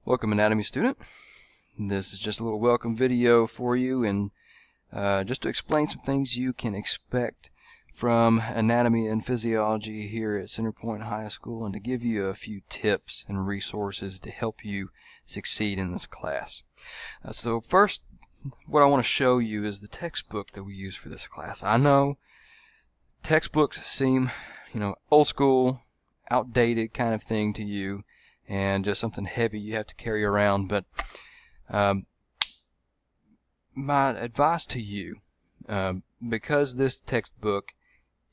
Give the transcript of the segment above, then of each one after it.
Welcome, anatomy student. This is just a little welcome video for you, and just to explain some things you can expect from anatomy and physiology here at Centerpoint High School, and to give you a few tips and resources to help you succeed in this class. So first, what I want to show you is the textbook that we use for this class. I know textbooks seem, old school, outdated kind of thing to you, and just something heavy you have to carry around, but my advice to you, because this textbook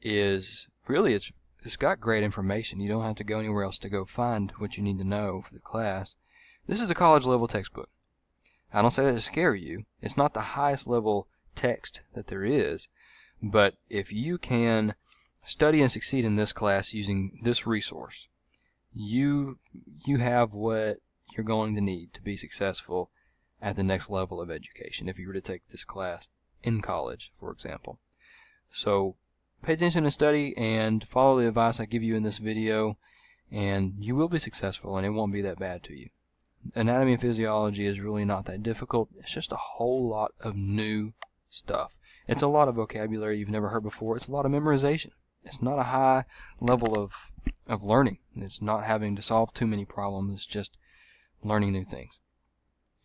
is really, it's got great information. You don't have to go anywhere else to go find what you need to know for the class. This is a college level textbook. I don't say that to scare you. It's not the highest level text that there is, but if you can study and succeed in this class using this resource, you have what you're going to need to be successful at the next level of education if you were to take this class in college, for example. So pay attention and study and follow the advice I give you in this video, and you will be successful, and it won't be that bad to you. Anatomy and physiology is really not that difficult. It's just a whole lot of new stuff. It's a lot of vocabulary you've never heard before. It's a lot of memorization. It's not a high level of learning. It's not having to solve too many problems. It's just learning new things.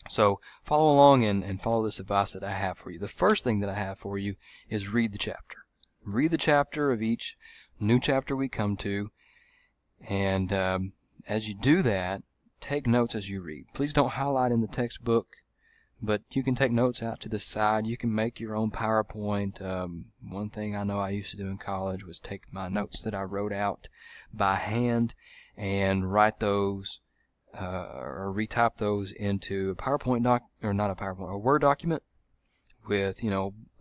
So follow along and follow this advice that I have for you. The first thing that I have for you is read the chapter. Read the chapter of each new chapter we come to, and as you do that, take notes as you read. Please don't highlight in the textbook, but you can take notes out to the side. You can make your own PowerPoint. One thing I know I used to do in college was take my notes that I wrote out by hand and write those or retype those into a PowerPoint a Word document with,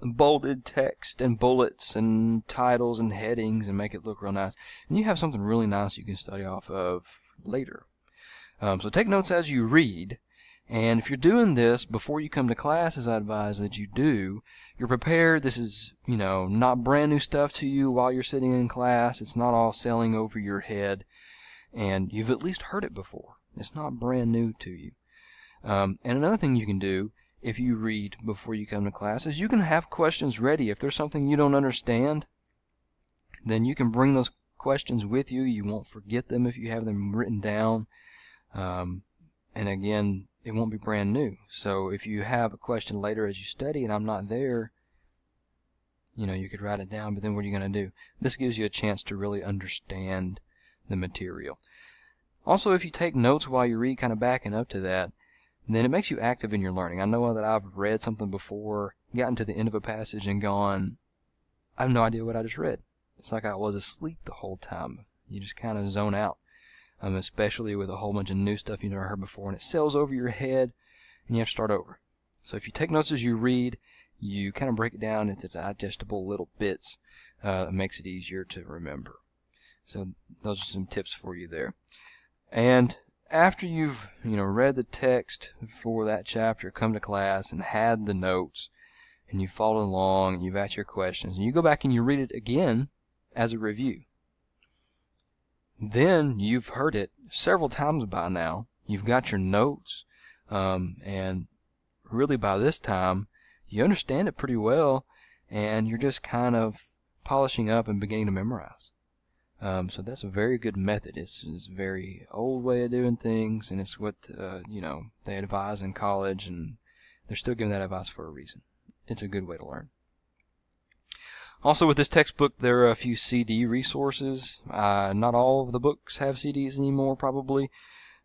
bolded text and bullets and titles and headings, and make it look real nice. And you have something really nice you can study off of later. So take notes as you read. And if you're doing this before you come to class, as I advise that you do, you're prepared. This is, not brand new stuff to you while you're sitting in class. It's not all sailing over your head, and you've at least heard it before. It's not brand new to you. And another thing you can do if you read before you come to class is you can have questions ready. If there's something you don't understand, then you can bring those questions with you. You won't forget them if you have them written down. And again, it won't be brand new. So if you have a question later as you study and I'm not there, you could write it down, but then what are you going to do? This gives you a chance to really understand the material. Also, if you take notes while you read, kind of backing up to that, then it makes you active in your learning. I know that I've read something before, gotten to the end of a passage and gone, I have no idea what I just read. It's like I was asleep the whole time. You just kind of zone out. Especially with a whole bunch of new stuff you never heard before, and it sails over your head, and you have to start over. So if you take notes as you read, you kind of break it down into digestible little bits. It makes it easier to remember. So those are some tips for you there. And after you've read the text for that chapter, come to class and had the notes, and you followed along, and you've asked your questions, and you go back and you read it again as a review. Then you've heard it several times by now. You've got your notes, and really by this time you understand it pretty well, and you're just kind of polishing up and beginning to memorize. So that's a very good method. It's a very old way of doing things, and it's what they advise in college, and they're still giving that advice for a reason. It's a good way to learn. Also, with this textbook, there are a few CD resources. Not all of the books have CDs anymore, probably.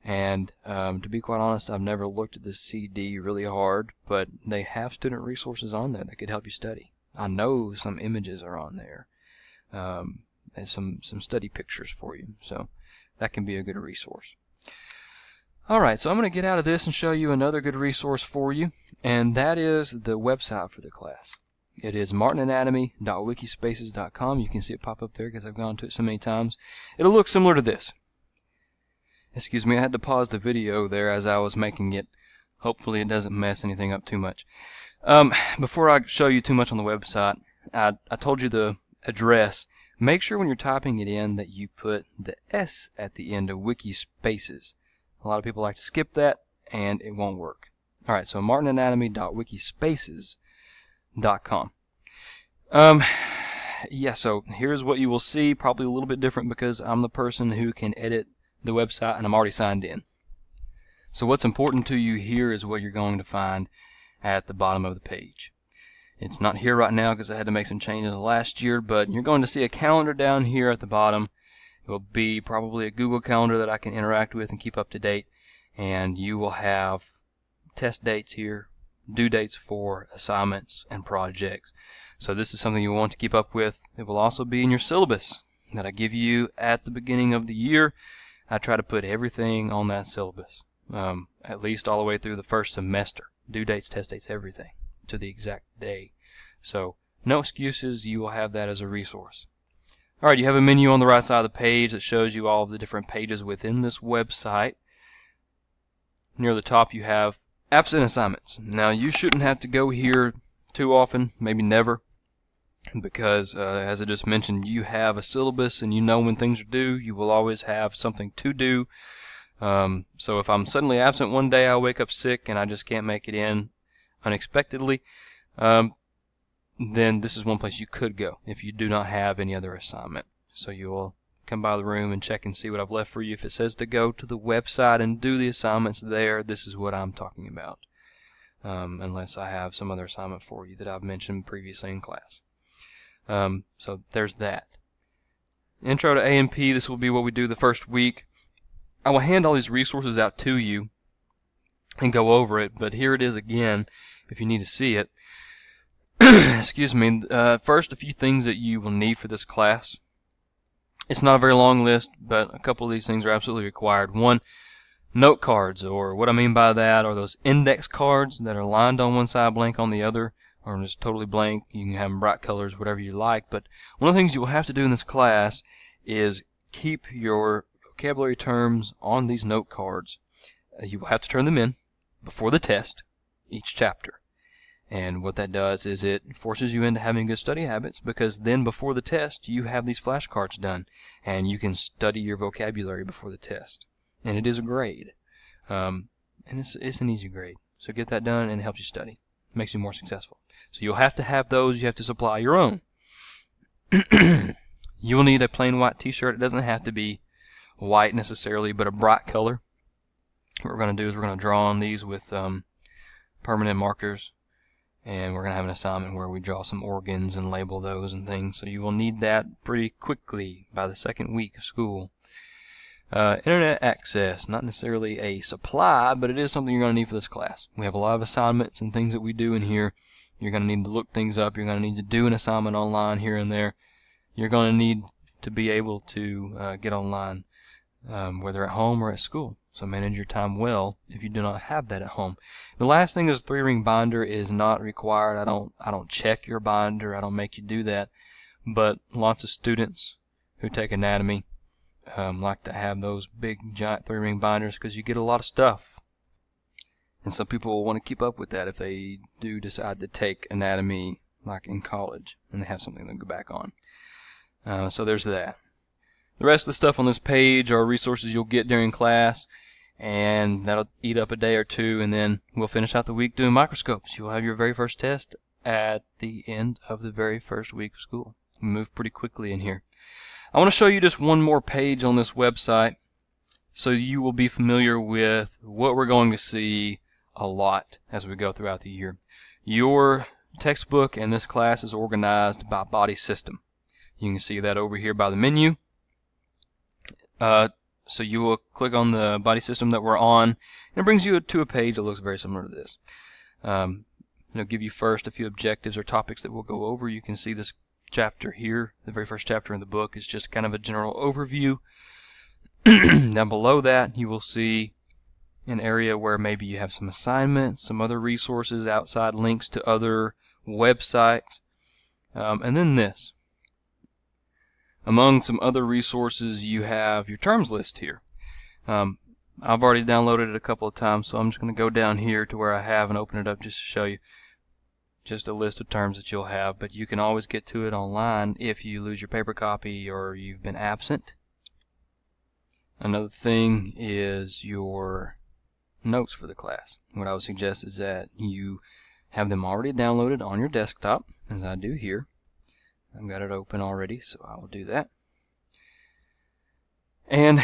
And to be quite honest, I've never looked at the CD really hard, but they have student resources on there that could help you study. I know some images are on there, and some study pictures for you. So that can be a good resource. Alright, so I'm going to get out of this and show you another good resource for you, and that is the website for the class. It is martinanatomy.wikispaces.com. You can see it pop up there because I've gone to it so many times. It'll look similar to this. Excuse me, I had to pause the video there as I was making it. Hopefully it doesn't mess anything up too much. Before I show you too much on the website, I told you the address. Make sure when you're typing it in that you put the S at the end of Wikispaces. A lot of people like to skip that, and it won't work. Alright, so martinanatomy.wikispaces.com. Yeah, so here's what you will see, probably a little bit different because I'm the person who can edit the website and I'm already signed in. So what's important to you here is what you're going to find at the bottom of the page. It's not here right now because I had to make some changes last year, but you're going to see a calendar down here at the bottom. It will be probably a Google Calendar that I can interact with and keep up to date, and you will have test dates here, due dates for assignments and projects. So this is something you want to keep up with. It will also be in your syllabus that I give you at the beginning of the year. I try to put everything on that syllabus, at least all the way through the first semester. Due dates, test dates, everything to the exact day. So no excuses, you will have that as a resource. Alright, you have a menu on the right side of the page that shows you all of the different pages within this website. Near the top you have apps and assignments. Now you shouldn't have to go here too often, maybe never, because as I just mentioned, you have a syllabus and you know when things are due. You will always have something to do. So if I'm suddenly absent one day, I wake up sick and I just can't make it in unexpectedly, then this is one place you could go if you do not have any other assignment. So you will come by the room and check and see what I've left for you. If it says to go to the website and do the assignments there, this is what I'm talking about, unless I have some other assignment for you that I've mentioned previously in class. So there's that. Intro to A&P, this will be what we do the first week. I will hand all these resources out to you and go over it, but here it is again if you need to see it. Excuse me. First, a few things that you will need for this class. It's not a very long list, but a couple of these things are absolutely required. One, note cards, or what I mean by that are those index cards that are lined on one side, blank on the other, or just totally blank. You can have them bright colors, whatever you like, but one of the things you will have to do in this class is keep your vocabulary terms on these note cards. You will have to turn them in before the test, each chapter. And what that does is it forces you into having good study habits, because then before the test you have these flashcards done and you can study your vocabulary before the test. And it is a grade. And it's an easy grade. So get that done and it helps you study. It makes you more successful. So you'll have to have those. You have to supply your own. You will need a plain white t-shirt. It doesn't have to be white necessarily, but a bright color. What we're going to do is we're going to draw on these with permanent markers. And we're going to have an assignment where we draw some organs and label those and things. So you will need that pretty quickly by the second week of school. Internet access, not necessarily a supply, but it is something you're going to need for this class. We have a lot of assignments and things that we do in here. You're going to need to look things up. You're going to need to do an assignment online here and there. You're going to need to be able to get online, whether at home or at school. So manage your time well if you do not have that at home. The last thing is a 3-ring binder is not required. I don't check your binder. I don't make you do that. But lots of students who take anatomy like to have those big giant 3-ring binders because you get a lot of stuff. And some people will want to keep up with that if they do decide to take anatomy like in college and they have something to go back on. So there's that. The rest of the stuff on this page are resources you'll get during class, and that'll eat up a day or two, and then we'll finish out the week doing microscopes. You'll have your very first test at the end of the very first week of school. We move pretty quickly in here. I want to show you just one more page on this website so you will be familiar with what we're going to see a lot as we go throughout the year. Your textbook and this class is organized by body system. You can see that over here by the menu. So you will click on the body system that we're on, and it brings you to a page that looks very similar to this. It'll give you first a few objectives or topics that we'll go over. You can see this chapter here, the very first chapter in the book, is just kind of a general overview. Down below that, you will see an area where maybe you have some assignments, some other resources, outside links to other websites, and then this. Among some other resources, you have your terms list here. I've already downloaded it a couple of times, so I'm just going to go down here to where I have and open it up just to show you just a list of terms that you'll have, but you can always get to it online if you lose your paper copy or you've been absent. Another thing is your notes for the class. What I would suggest is that you have them already downloaded on your desktop, as I do here. I've got it open already, so I will do that. And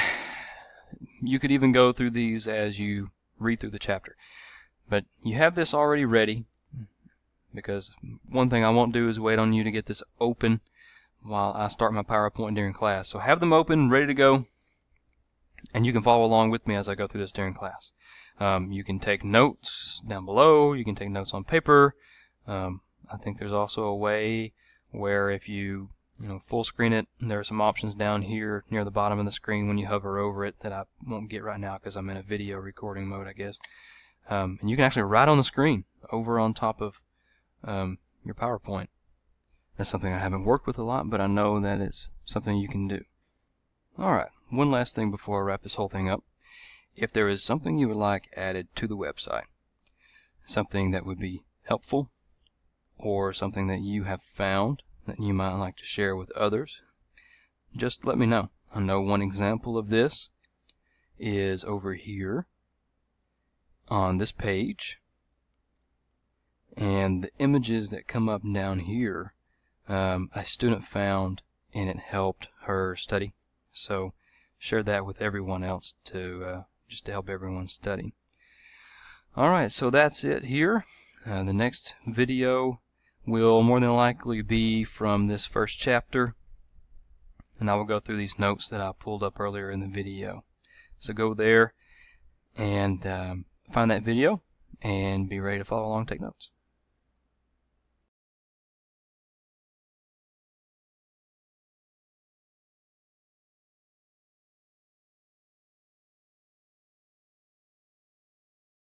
you could even go through these as you read through the chapter. But you have this already ready, because one thing I won't do is wait on you to get this open while I start my PowerPoint during class. So have them open, ready to go, and you can follow along with me as I go through this during class. You can take notes down below. You can take notes on paper. I think there's also a way where if you full screen it, there are some options down here near the bottom of the screen when you hover over it that I won't get right now because I'm in a video recording mode, I guess. And you can actually write on the screen over on top of your PowerPoint. That's something I haven't worked with a lot, but I know that it's something you can do. Alright, one last thing before I wrap this whole thing up. If there is something you would like added to the website, something that would be helpful, or something that you have found that you might like to share with others, just let me know. I know one example of this is over here on this page, and the images that come up down here a student found, and it helped her study. So share that with everyone else to just to help everyone study. Alright, so that's it here. The next video will more than likely be from this first chapter, and I will go through these notes that I pulled up earlier in the video. So go there and find that video and be ready to follow along, take notes.